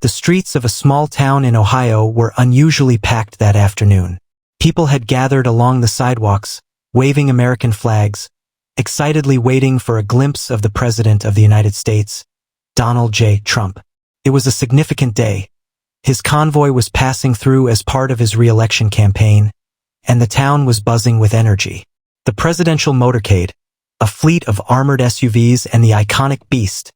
The streets of a small town in Ohio were unusually packed that afternoon. People had gathered along the sidewalks, waving American flags, excitedly waiting for a glimpse of the President of the United States, Donald J. Trump. It was a significant day. His convoy was passing through as part of his re-election campaign, and the town was buzzing with energy. The presidential motorcade, a fleet of armored SUVs and the iconic Beast,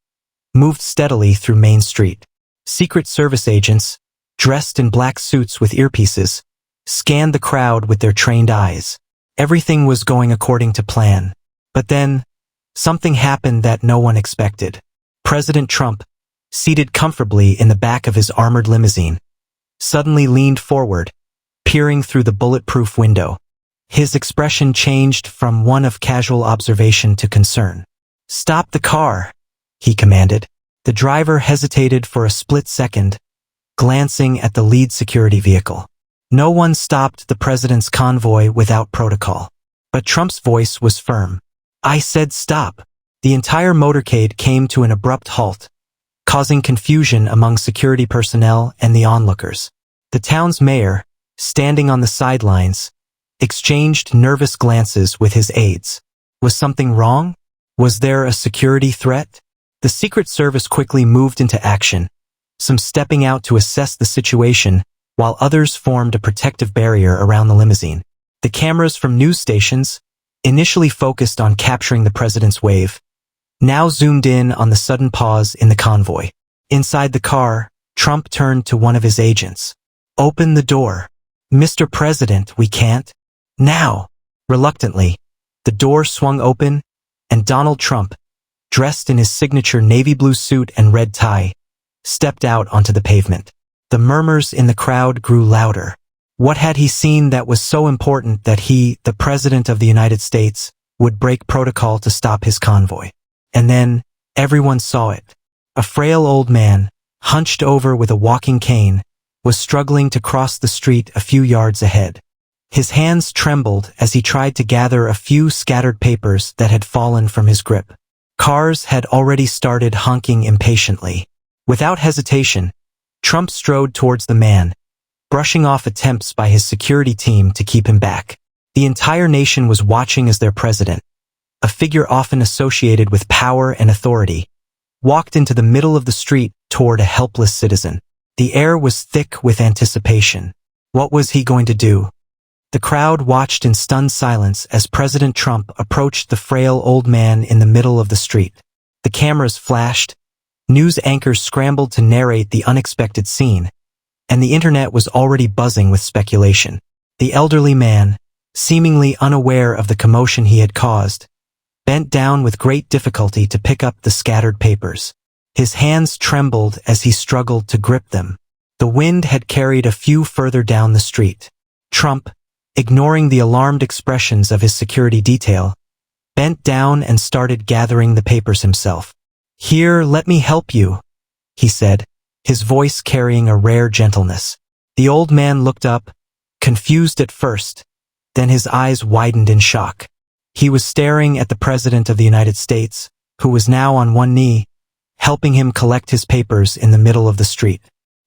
moved steadily through Main Street. Secret Service agents, dressed in black suits with earpieces, scanned the crowd with their trained eyes. Everything was going according to plan. But then, something happened that no one expected. President Trump, seated comfortably in the back of his armored limousine, suddenly leaned forward, peering through the bulletproof window. His expression changed from one of casual observation to concern. "Stop the car," he commanded. The driver hesitated for a split second, glancing at the lead security vehicle. No one stopped the president's convoy without protocol. But Trump's voice was firm. "I said stop." The entire motorcade came to an abrupt halt, causing confusion among security personnel and the onlookers. The town's mayor, standing on the sidelines, exchanged nervous glances with his aides. Was something wrong? Was there a security threat? The Secret Service quickly moved into action, some stepping out to assess the situation, while others formed a protective barrier around the limousine. The cameras from news stations, initially focused on capturing the president's wave, now zoomed in on the sudden pause in the convoy. Inside the car, Trump turned to one of his agents. "Open the door. Mr. President, we can't." "Now." Reluctantly, the door swung open, and Donald Trump, dressed in his signature navy blue suit and red tie, stepped out onto the pavement. The murmurs in the crowd grew louder. What had he seen that was so important that he, the President of the United States, would break protocol to stop his convoy? And then, everyone saw it. A frail old man, hunched over with a walking cane, was struggling to cross the street a few yards ahead. His hands trembled as he tried to gather a few scattered papers that had fallen from his grip. Cars had already started honking impatiently. Without hesitation, Trump strode towards the man, brushing off attempts by his security team to keep him back. The entire nation was watching as their president, a figure often associated with power and authority, walked into the middle of the street toward a helpless citizen. The air was thick with anticipation. What was he going to do? The crowd watched in stunned silence as President Trump approached the frail old man in the middle of the street. The cameras flashed, news anchors scrambled to narrate the unexpected scene, and the internet was already buzzing with speculation. The elderly man, seemingly unaware of the commotion he had caused, bent down with great difficulty to pick up the scattered papers. His hands trembled as he struggled to grip them. The wind had carried a few further down the street. Trump, ignoring the alarmed expressions of his security detail, bent down and started gathering the papers himself. "Here, let me help you," he said, his voice carrying a rare gentleness. The old man looked up, confused at first, then his eyes widened in shock. He was staring at the President of the United States, who was now on one knee, helping him collect his papers in the middle of the street.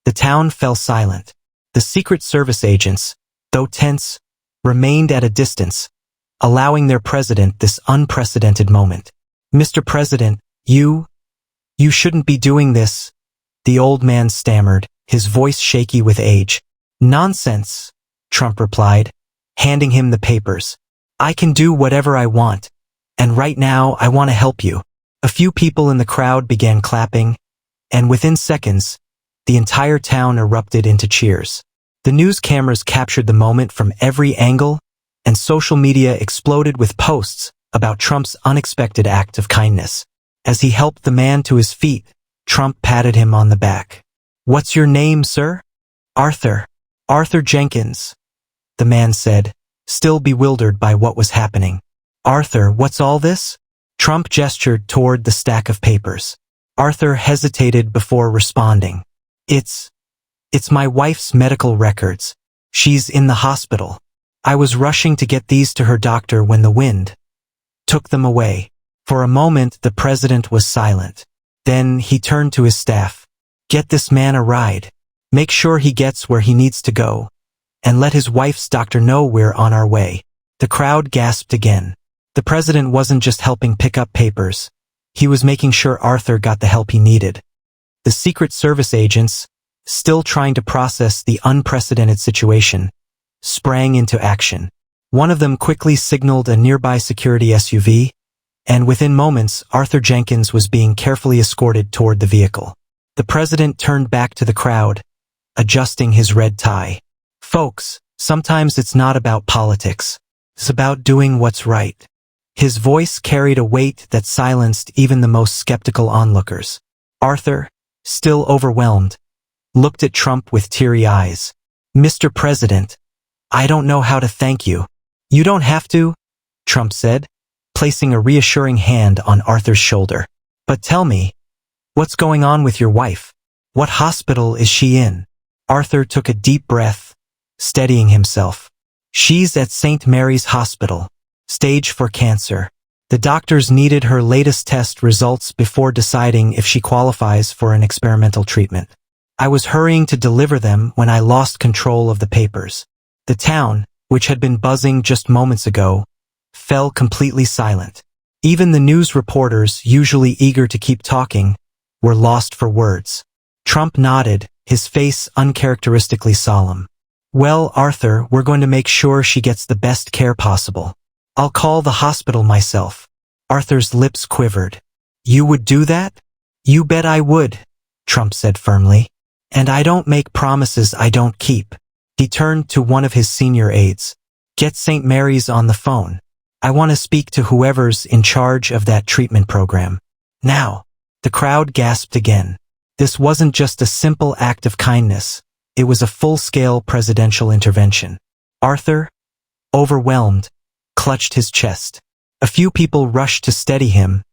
The town fell silent. The Secret Service agents, though tense, remained at a distance, allowing their president this unprecedented moment. "Mr. President, you shouldn't be doing this," the old man stammered, his voice shaky with age. "Nonsense," Trump replied, handing him the papers. "I can do whatever I want, and right now I want to help you." A few people in the crowd began clapping, and within seconds, the entire town erupted into cheers. The news cameras captured the moment from every angle, and social media exploded with posts about Trump's unexpected act of kindness. As he helped the man to his feet, Trump patted him on the back. "What's your name, sir?" "Arthur. Arthur Jenkins," the man said, still bewildered by what was happening. "Arthur, what's all this?" Trump gestured toward the stack of papers. Arthur hesitated before responding. It's my wife's medical records. She's in the hospital. I was rushing to get these to her doctor when the wind took them away." For a moment, the president was silent. Then he turned to his staff. Get this man a ride. Make sure he gets where he needs to go. And let his wife's doctor know we're on our way." The crowd gasped again. The president wasn't just helping pick up papers. He was making sure Arthur got the help he needed. The Secret Service agents, still trying to process the unprecedented situation, sprang into action. One of them quickly signaled a nearby security SUV, and within moments, Arthur Jenkins was being carefully escorted toward the vehicle. The president turned back to the crowd, adjusting his red tie. "Folks, sometimes it's not about politics. It's about doing what's right." His voice carried a weight that silenced even the most skeptical onlookers. Arthur, still overwhelmed, looked at Trump with teary eyes. "Mr. President, I don't know how to thank you." "You don't have to," Trump said, placing a reassuring hand on Arthur's shoulder. "But tell me, what's going on with your wife? What hospital is she in?" Arthur took a deep breath, steadying himself. "She's at St. Mary's Hospital, stage 4 cancer. The doctors needed her latest test results before deciding if she qualifies for an experimental treatment. I was hurrying to deliver them when I lost control of the papers." The town, which had been buzzing just moments ago, fell completely silent. Even the news reporters, usually eager to keep talking, were lost for words. Trump nodded, his face uncharacteristically solemn. "Well, Arthur, we're going to make sure she gets the best care possible. I'll call the hospital myself." Arthur's lips quivered. "You would do that?" "You bet I would," Trump said firmly. "And I don't make promises I don't keep." He turned to one of his senior aides. "Get St. Mary's on the phone. I want to speak to whoever's in charge of that treatment program. Now." The crowd gasped again. This wasn't just a simple act of kindness. It was a full-scale presidential intervention. Arthur, overwhelmed, clutched his chest. A few people rushed to steady him,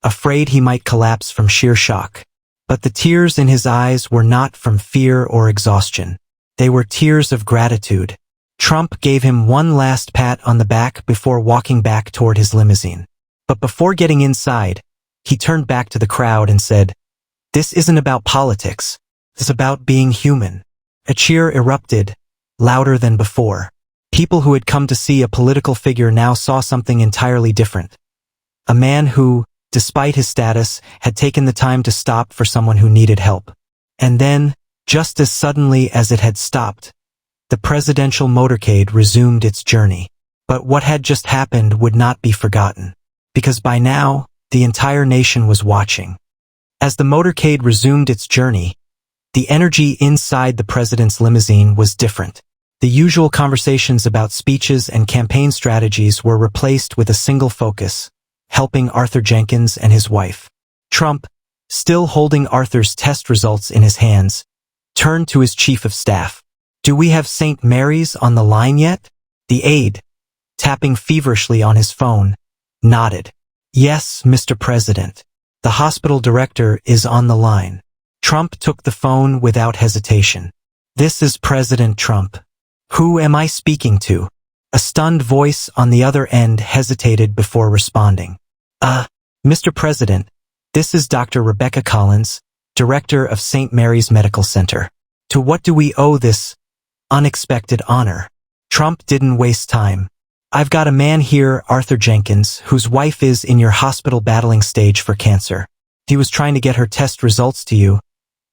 afraid he might collapse from sheer shock. But the tears in his eyes were not from fear or exhaustion. They were tears of gratitude. Trump gave him one last pat on the back before walking back toward his limousine. But before getting inside, he turned back to the crowd and said, "This isn't about politics. It's about being human." A cheer erupted, louder than before. People who had come to see a political figure now saw something entirely different. A man who, despite his status, had taken the time to stop for someone who needed help. And then, just as suddenly as it had stopped, the presidential motorcade resumed its journey. But what had just happened would not be forgotten, because by now, the entire nation was watching. As the motorcade resumed its journey, the energy inside the president's limousine was different. The usual conversations about speeches and campaign strategies were replaced with a single focus: helping Arthur Jenkins and his wife. Trump, still holding Arthur's test results in his hands, turned to his chief of staff. "Do we have St. Mary's on the line yet?" The aide, tapping feverishly on his phone, nodded. "Yes, Mr. President. The hospital director is on the line." Trump took the phone without hesitation. "This is President Trump. Who am I speaking to?" A stunned voice on the other end hesitated before responding. Mr. President, this is Dr. Rebecca Collins, Director of St. Mary's Medical Center. To what do we owe this unexpected honor?" Trump didn't waste time. "I've got a man here, Arthur Jenkins, whose wife is in your hospital battling stage 4 cancer. He was trying to get her test results to you,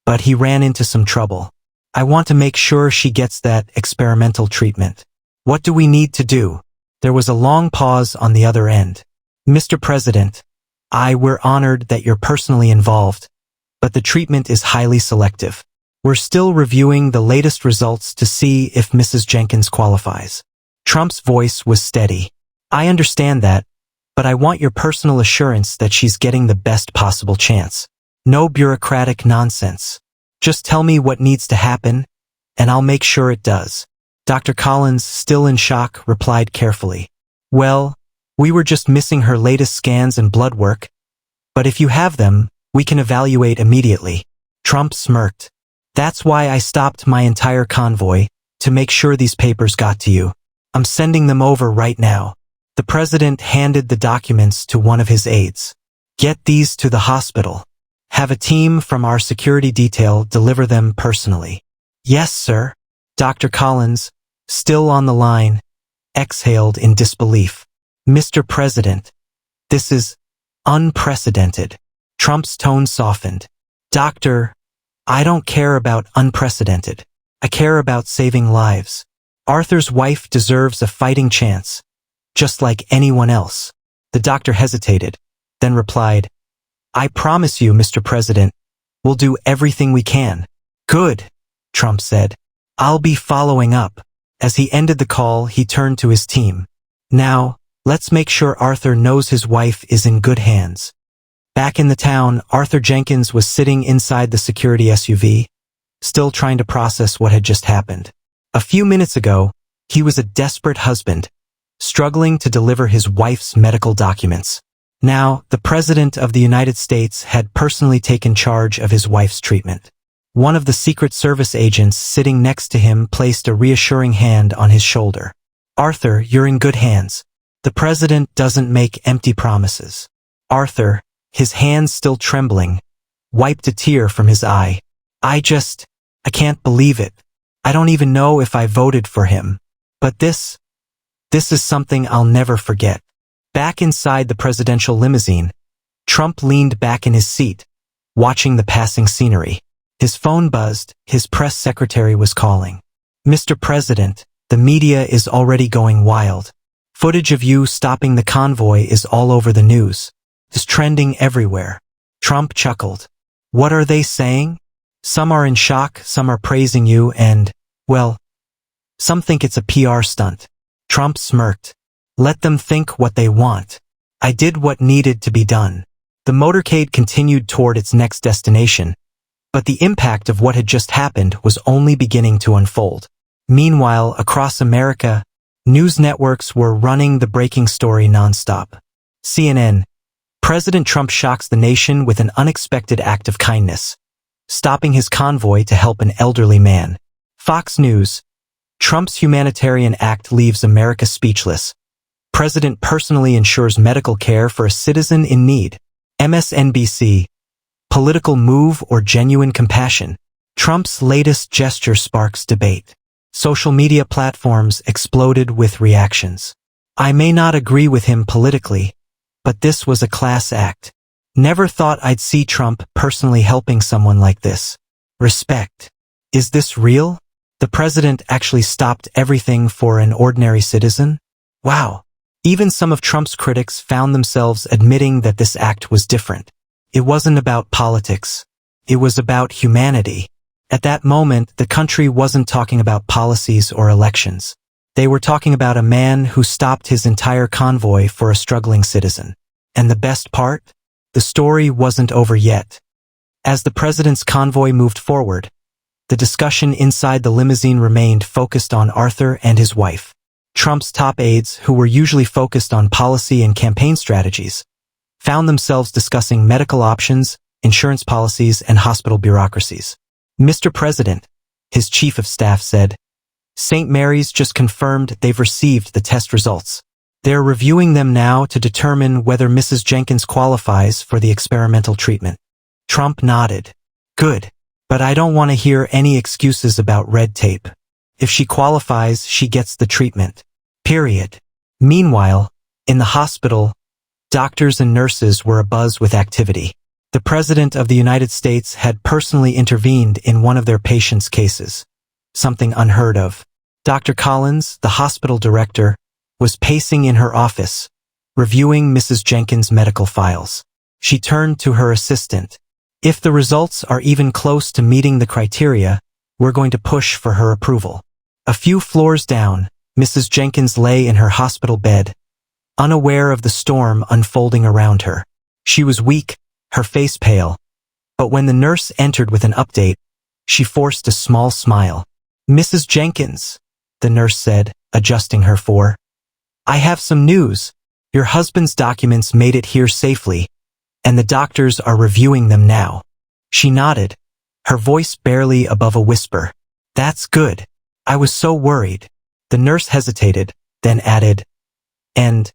but he ran into some trouble. I want to make sure she gets that experimental treatment. What do we need to do?" There was a long pause on the other end. "Mr. President, we're honored that you're personally involved, but the treatment is highly selective. We're still reviewing the latest results to see if Mrs. Jenkins qualifies." Trump's voice was steady. "I understand that, but I want your personal assurance that she's getting the best possible chance. No bureaucratic nonsense. Just tell me what needs to happen, and I'll make sure it does." Dr. Collins, still in shock, replied carefully. "Well, we were just missing her latest scans and blood work, but if you have them, we can evaluate immediately." Trump smirked. "That's why I stopped my entire convoy, to make sure these papers got to you. I'm sending them over right now." The president handed the documents to one of his aides. "Get these to the hospital. Have a team from our security detail deliver them personally. Yes, sir. Dr. Collins, still on the line, exhaled in disbelief. Mr. President, this is unprecedented. Trump's tone softened. Doctor, I don't care about unprecedented. I care about saving lives. Arthur's wife deserves a fighting chance, just like anyone else. The doctor hesitated, then replied, I promise you, Mr. President, we'll do everything we can. Good, Trump said. I'll be following up. As he ended the call, he turned to his team. Now, let's make sure Arthur knows his wife is in good hands. Back in the town, Arthur Jenkins was sitting inside the security SUV, still trying to process what had just happened. A few minutes ago, he was a desperate husband, struggling to deliver his wife's medical documents. Now, the President of the United States had personally taken charge of his wife's treatment. One of the Secret Service agents sitting next to him placed a reassuring hand on his shoulder. Arthur, you're in good hands. The President doesn't make empty promises. Arthur, his hands still trembling, wiped a tear from his eye. I can't believe it. I don't even know if I voted for him. But this is something I'll never forget. Back inside the presidential limousine, Trump leaned back in his seat, watching the passing scenery. His phone buzzed, his press secretary was calling. Mr. President, the media is already going wild. Footage of you stopping the convoy is all over the news. It's trending everywhere. Trump chuckled. What are they saying? Some are in shock, some are praising you, and, well, some think it's a PR stunt. Trump smirked. Let them think what they want. I did what needed to be done. The motorcade continued toward its next destination, but the impact of what had just happened was only beginning to unfold. Meanwhile, across America, news networks were running the breaking story nonstop. CNN, President Trump shocks the nation with an unexpected act of kindness, stopping his convoy to help an elderly man. Fox News, Trump's humanitarian act leaves America speechless. President personally ensures medical care for a citizen in need. MSNBC, political move or genuine compassion? Trump's latest gesture sparks debate. Social media platforms exploded with reactions. I may not agree with him politically, but this was a class act. Never thought I'd see Trump personally helping someone like this. Respect. Is this real? The president actually stopped everything for an ordinary citizen? Wow. Even some of Trump's critics found themselves admitting that this act was different. It wasn't about politics. It was about humanity. At that moment, the country wasn't talking about policies or elections. They were talking about a man who stopped his entire convoy for a struggling citizen. And the best part? The story wasn't over yet. As the president's convoy moved forward, the discussion inside the limousine remained focused on Arthur and his wife. Trump's top aides, who were usually focused on policy and campaign strategies, found themselves discussing medical options, insurance policies, and hospital bureaucracies. Mr. President, his chief of staff said, St. Mary's just confirmed they've received the test results. They're reviewing them now to determine whether Mrs. Jenkins qualifies for the experimental treatment. Trump nodded. Good. But I don't want to hear any excuses about red tape. If she qualifies, she gets the treatment. Period. Meanwhile, in the hospital, doctors and nurses were abuzz with activity. The President of the United States had personally intervened in one of their patients' cases. Something unheard of. Dr. Collins, the hospital director, was pacing in her office, reviewing Mrs. Jenkins' medical files. She turned to her assistant. If the results are even close to meeting the criteria, we're going to push for her approval. A few floors down, Mrs. Jenkins lay in her hospital bed, unaware of the storm unfolding around her. She was weak, her face pale, but when the nurse entered with an update, she forced a small smile. Mrs. Jenkins, the nurse said, adjusting her for. I have some news. Your husband's documents made it here safely, and the doctors are reviewing them now. She nodded, her voice barely above a whisper. That's good. I was so worried. The nurse hesitated, then added, and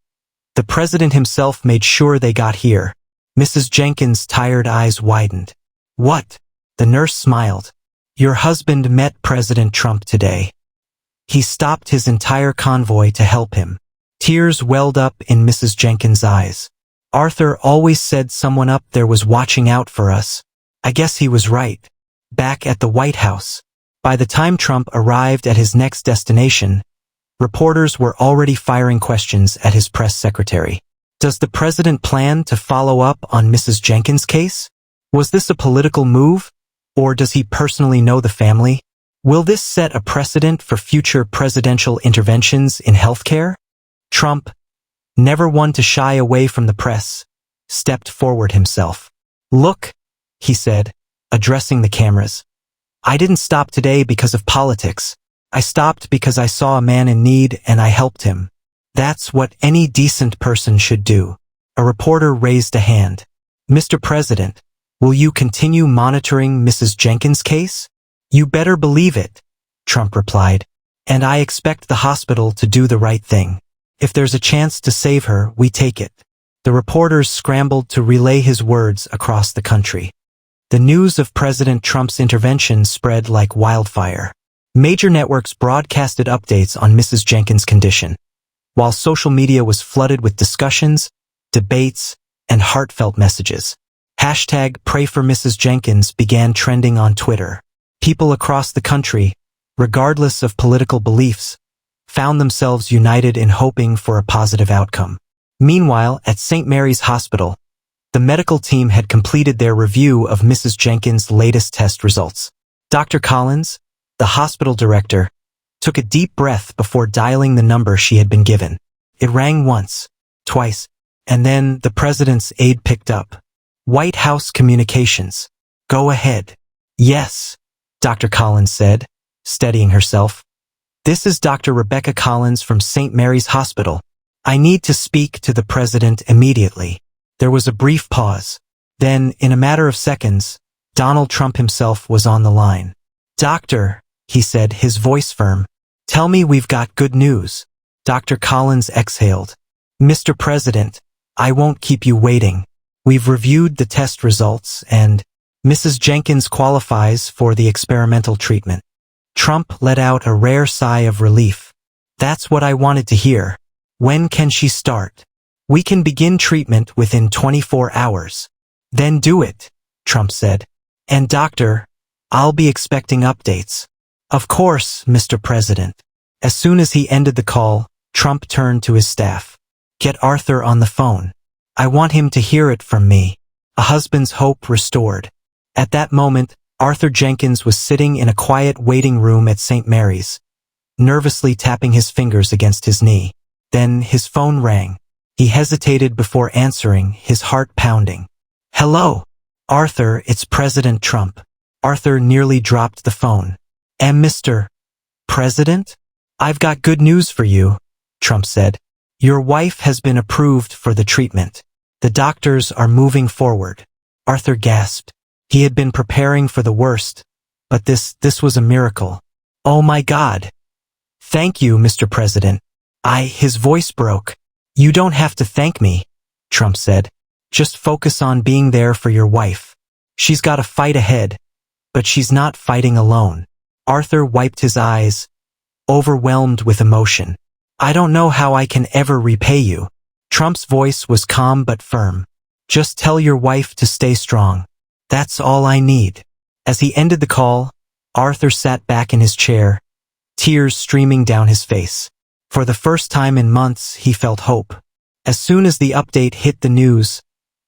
the president himself made sure they got here. Mrs. Jenkins' tired eyes widened. What? The nurse smiled. Your husband met President Trump today. He stopped his entire convoy to help him. Tears welled up in Mrs. Jenkins' eyes. Arthur always said someone up there was watching out for us. I guess he was right. Back at the White House, by the time Trump arrived at his next destination, reporters were already firing questions at his press secretary. Does the president plan to follow up on Mrs. Jenkins' case? Was this a political move? Or does he personally know the family? Will this set a precedent for future presidential interventions in healthcare? Trump, never one to shy away from the press, stepped forward himself. Look, he said, addressing the cameras. I didn't stop today because of politics. I stopped because I saw a man in need and I helped him. That's what any decent person should do. A reporter raised a hand. Mr. President, will you continue monitoring Mrs. Jenkins' case? You better believe it, Trump replied. And I expect the hospital to do the right thing. If there's a chance to save her, we take it. The reporters scrambled to relay his words across the country. The news of President Trump's intervention spread like wildfire. Major networks broadcasted updates on Mrs. Jenkins' condition, while social media was flooded with discussions, debates, and heartfelt messages. Hashtag Pray for Mrs. Jenkins began trending on Twitter. People across the country, regardless of political beliefs, found themselves united in hoping for a positive outcome. Meanwhile, at St. Mary's Hospital, the medical team had completed their review of Mrs. Jenkins' latest test results. Dr. Collins, the hospital director, took a deep breath before dialing the number she had been given. It rang once, twice, and then the president's aide picked up. White House Communications. Go ahead. Yes, Dr. Collins said, steadying herself. This is Dr. Rebecca Collins from St. Mary's Hospital. I need to speak to the president immediately. There was a brief pause. Then, in a matter of seconds, Donald Trump himself was on the line. Doctor, he said, his voice firm. Tell me we've got good news. Dr. Collins exhaled. Mr. President, I won't keep you waiting. We've reviewed the test results and Mrs. Jenkins qualifies for the experimental treatment. Trump let out a rare sigh of relief. That's what I wanted to hear. When can she start? We can begin treatment within 24 hours. Then do it, Trump said. And doctor, I'll be expecting updates. Of course, Mr. President. As soon as he ended the call, Trump turned to his staff. Get Arthur on the phone. I want him to hear it from me. A husband's hope restored. At that moment, Arthur Jenkins was sitting in a quiet waiting room at St. Mary's, nervously tapping his fingers against his knee. Then his phone rang. He hesitated before answering, his heart pounding. Hello, Arthur, it's President Trump. Arthur nearly dropped the phone. Mr. President? I've got good news for you, Trump said. Your wife has been approved for the treatment. The doctors are moving forward. Arthur gasped. He had been preparing for the worst, but this was a miracle. Oh my God. Thank you, Mr. President. His voice broke. You don't have to thank me, Trump said. Just focus on being there for your wife. She's got a fight ahead, but she's not fighting alone. Arthur wiped his eyes, overwhelmed with emotion. I don't know how I can ever repay you. Trump's voice was calm but firm. Just tell your wife to stay strong. That's all I need. As he ended the call, Arthur sat back in his chair, tears streaming down his face. For the first time in months, he felt hope. As soon as the update hit the news,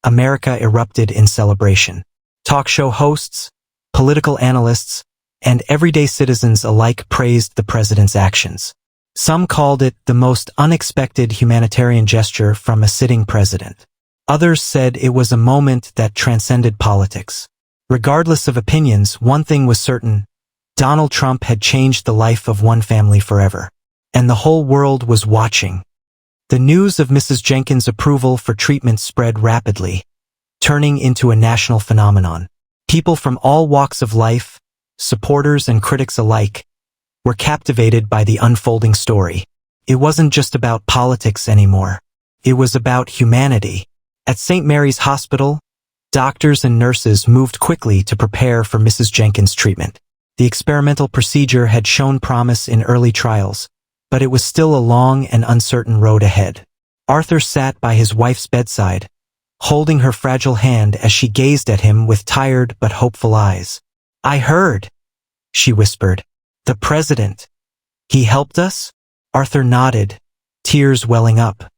America erupted in celebration. Talk show hosts, political analysts, and everyday citizens alike praised the president's actions. Some called it the most unexpected humanitarian gesture from a sitting president. Others said it was a moment that transcended politics. Regardless of opinions, one thing was certain. Donald Trump had changed the life of one family forever. And the whole world was watching. The news of Mrs. Jenkins' approval for treatment spread rapidly, turning into a national phenomenon. People from all walks of life, supporters and critics alike, were captivated by the unfolding story. It wasn't just about politics anymore. It was about humanity. At St. Mary's Hospital, Doctors and nurses moved quickly to prepare for Mrs. Jenkins' treatment. The experimental procedure had shown promise in early trials, but it was still a long and uncertain road ahead. Arthur sat by his wife's bedside, holding her fragile hand as she gazed at him with tired but hopeful eyes. "I heard," she whispered. "The president. He helped us?" Arthur nodded, tears welling up.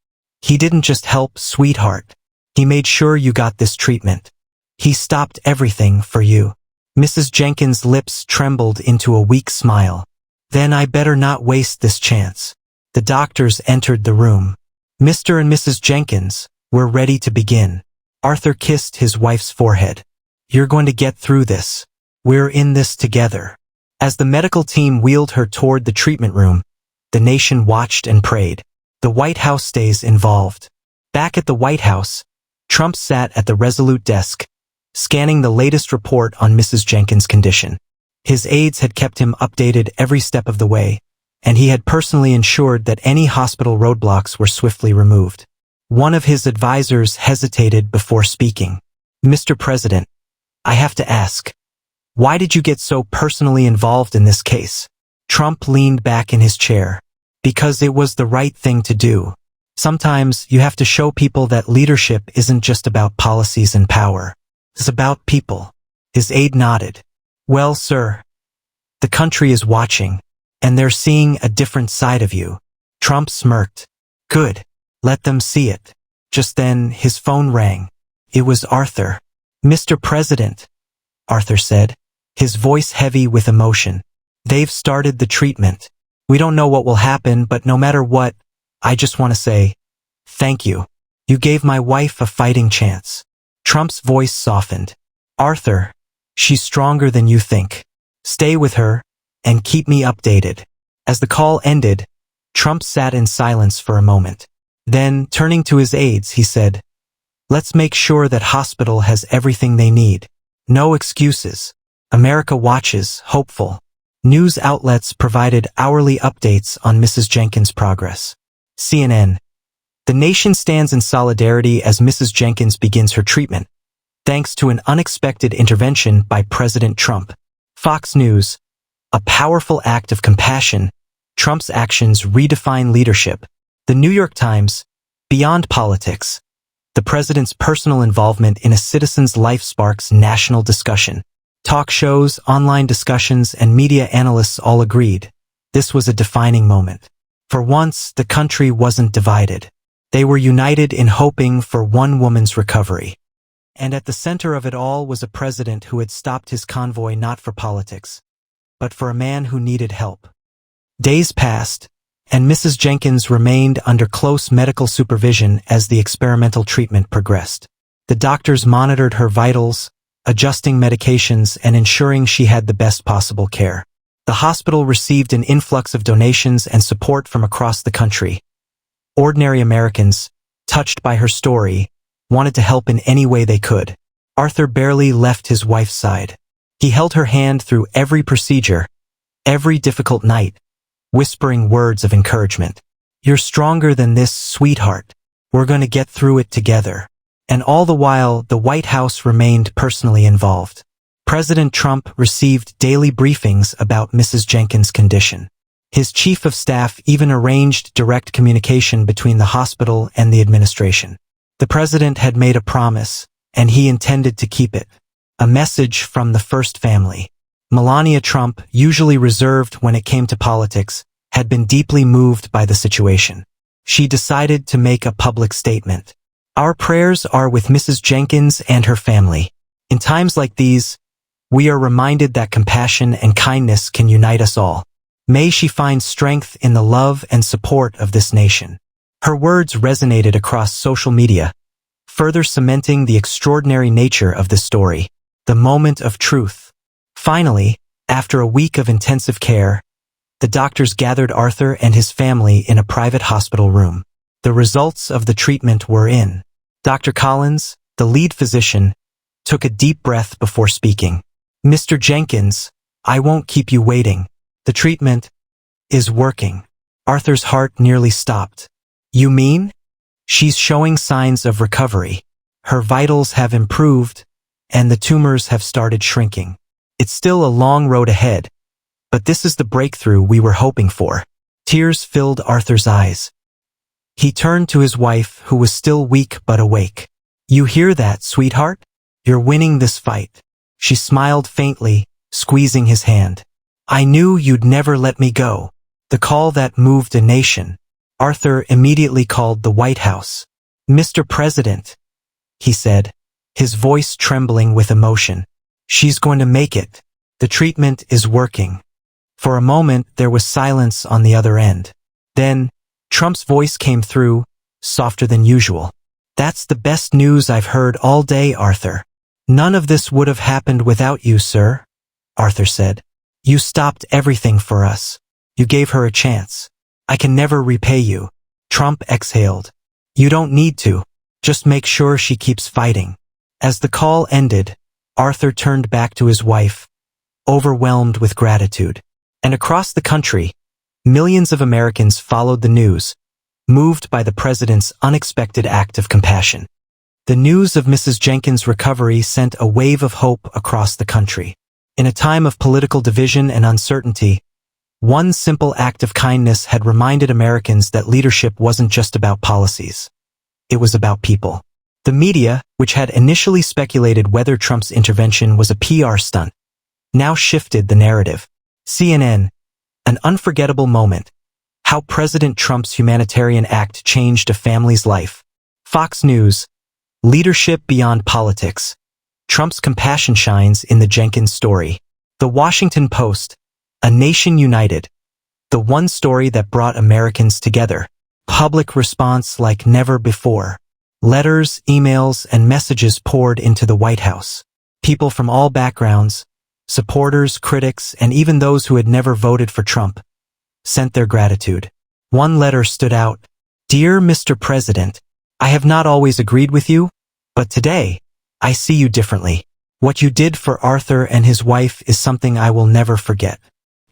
"He didn't just help, sweetheart. He made sure you got this treatment. He stopped everything for you." Mrs. Jenkins' lips trembled into a weak smile. "Then I better not waste this chance." The doctors entered the room. "Mr. and Mrs. Jenkins, we're ready to begin." Arthur kissed his wife's forehead. "You're going to get through this. We're in this together." As the medical team wheeled her toward the treatment room, the nation watched and prayed. The White House stays involved. Back at the White House, Trump sat at the Resolute desk, scanning the latest report on Mrs. Jenkins' condition. His aides had kept him updated every step of the way, and he had personally ensured that any hospital roadblocks were swiftly removed. One of his advisors hesitated before speaking. "Mr. President, I have to ask, why did you get so personally involved in this case?" Trump leaned back in his chair. "Because it was the right thing to do. Sometimes you have to show people that leadership isn't just about policies and power. It's about people." His aide nodded. "Well, sir, the country is watching, and they're seeing a different side of you." Trump smirked. "Good. Let them see it." Just then, his phone rang. It was Arthur. "Mr. President," Arthur said, his voice heavy with emotion. "They've started the treatment. We don't know what will happen, but no matter what, I just want to say, thank you. You gave my wife a fighting chance." Trump's voice softened. "Arthur, she's stronger than you think. Stay with her, and keep me updated." As the call ended, Trump sat in silence for a moment. Then, turning to his aides, he said, "Let's make sure that hospital has everything they need. No excuses. America watches, hopeful." News outlets provided hourly updates on Mrs. Jenkins' progress. CNN. The nation stands in solidarity as Mrs. Jenkins begins her treatment, thanks to an unexpected intervention by President Trump. Fox News. A powerful act of compassion. Trump's actions redefine leadership. The New York Times. Beyond politics. The president's personal involvement in a citizen's life sparks national discussion. Talk shows, online discussions, and media analysts all agreed. This was a defining moment. For once, the country wasn't divided. They were united in hoping for one woman's recovery. And at the center of it all was a president who had stopped his convoy not for politics, but for a man who needed help. Days passed, and Mrs. Jenkins remained under close medical supervision as the experimental treatment progressed. The doctors monitored her vitals, adjusting medications and ensuring she had the best possible care. The hospital received an influx of donations and support from across the country. Ordinary Americans, touched by her story, wanted to help in any way they could. Arthur barely left his wife's side. He held her hand through every procedure, every difficult night, whispering words of encouragement. "You're stronger than this, sweetheart. We're going to get through it together." And all the while, the White House remained personally involved. President Trump received daily briefings about Mrs. Jenkins' condition. His chief of staff even arranged direct communication between the hospital and the administration. The president had made a promise, and he intended to keep it. A message from the first family. Melania Trump, usually reserved when it came to politics, had been deeply moved by the situation. She decided to make a public statement. "Our prayers are with Mrs. Jenkins and her family. In times like these, we are reminded that compassion and kindness can unite us all. May she find strength in the love and support of this nation." Her words resonated across social media, further cementing the extraordinary nature of this story. The moment of truth. Finally, after a week of intensive care, the doctors gathered Arthur and his family in a private hospital room. The results of the treatment were in. Dr. Collins, the lead physician, took a deep breath before speaking. "Mr. Jenkins, I won't keep you waiting. The treatment is working." Arthur's heart nearly stopped. "You mean?" "She's showing signs of recovery. Her vitals have improved, and the tumors have started shrinking. It's still a long road ahead, but this is the breakthrough we were hoping for. Tears filled Arthur's eyes. He turned to his wife, who was still weak but awake. "You hear that, sweetheart? You're winning this fight." She smiled faintly, squeezing his hand. "I knew you'd never let me go." The call that moved a nation. Arthur immediately called the White House. "Mr. President," he said, his voice trembling with emotion. "She's going to make it. The treatment is working." For a moment, there was silence on the other end. Then, Trump's voice came through, softer than usual. "That's the best news I've heard all day, Arthur. None of this would have happened without you, sir," Arthur said. "You stopped everything for us. You gave her a chance. I can never repay you." Trump exhaled. "You don't need to. Just make sure she keeps fighting." As the call ended, Arthur turned back to his wife, overwhelmed with gratitude. And across the country, millions of Americans followed the news, moved by the president's unexpected act of compassion. The news of Mrs. Jenkins' recovery sent a wave of hope across the country. In a time of political division and uncertainty, one simple act of kindness had reminded Americans that leadership wasn't just about policies. It was about people. The media, which had initially speculated whether Trump's intervention was a PR stunt, now shifted the narrative. CNN, an unforgettable moment. How President Trump's humanitarian act changed a family's life. Fox News, leadership beyond politics. Trump's compassion shines in the Jenkins story. The Washington Post, a nation united. The one story that brought Americans together. Public response like never before. Letters, emails, and messages poured into the White House. People from all backgrounds, supporters, critics, and even those who had never voted for Trump, sent their gratitude. One letter stood out. "Dear Mr. President, I have not always agreed with you, but today, I see you differently. What you did for Arthur and his wife is something I will never forget.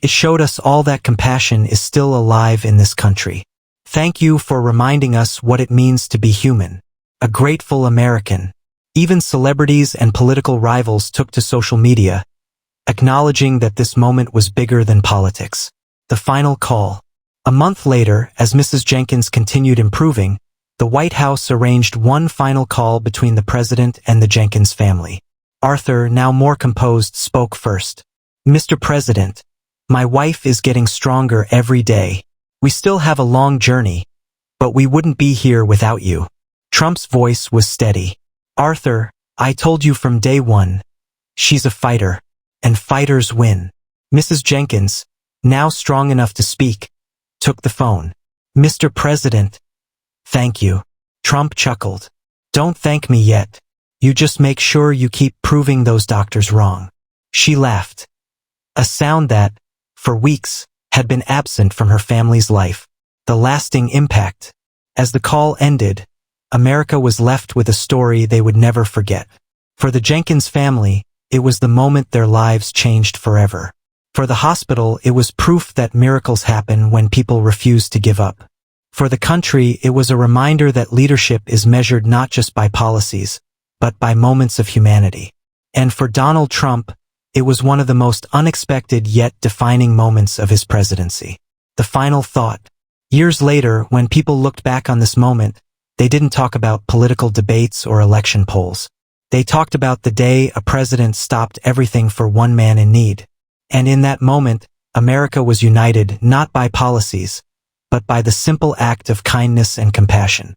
It showed us all that compassion is still alive in this country. Thank you for reminding us what it means to be human. A grateful American." Even celebrities and political rivals took to social media, acknowledging that this moment was bigger than politics. The final call. A month later, as Mrs. Jenkins continued improving, the White House arranged one final call between the president and the Jenkins family. Arthur, now more composed, spoke first. "Mr. President, my wife is getting stronger every day. We still have a long journey, but we wouldn't be here without you." Trump's voice was steady. "Arthur, I told you from day one, she's a fighter, and fighters win." Mrs. Jenkins, now strong enough to speak, took the phone. "Mr. President, thank you." Trump chuckled. "Don't thank me yet. You just make sure you keep proving those doctors wrong." She laughed. A sound that, for weeks, had been absent from her family's life. The lasting impact. As the call ended, America was left with a story they would never forget. For the Jenkins family, it was the moment their lives changed forever. For the hospital, it was proof that miracles happen when people refuse to give up. For the country, it was a reminder that leadership is measured not just by policies, but by moments of humanity. And for Donald Trump, it was one of the most unexpected yet defining moments of his presidency. The final thought. Years later, when people looked back on this moment, they didn't talk about political debates or election polls. They talked about the day a president stopped everything for one man in need. And in that moment, America was united not by policies, but by the simple act of kindness and compassion.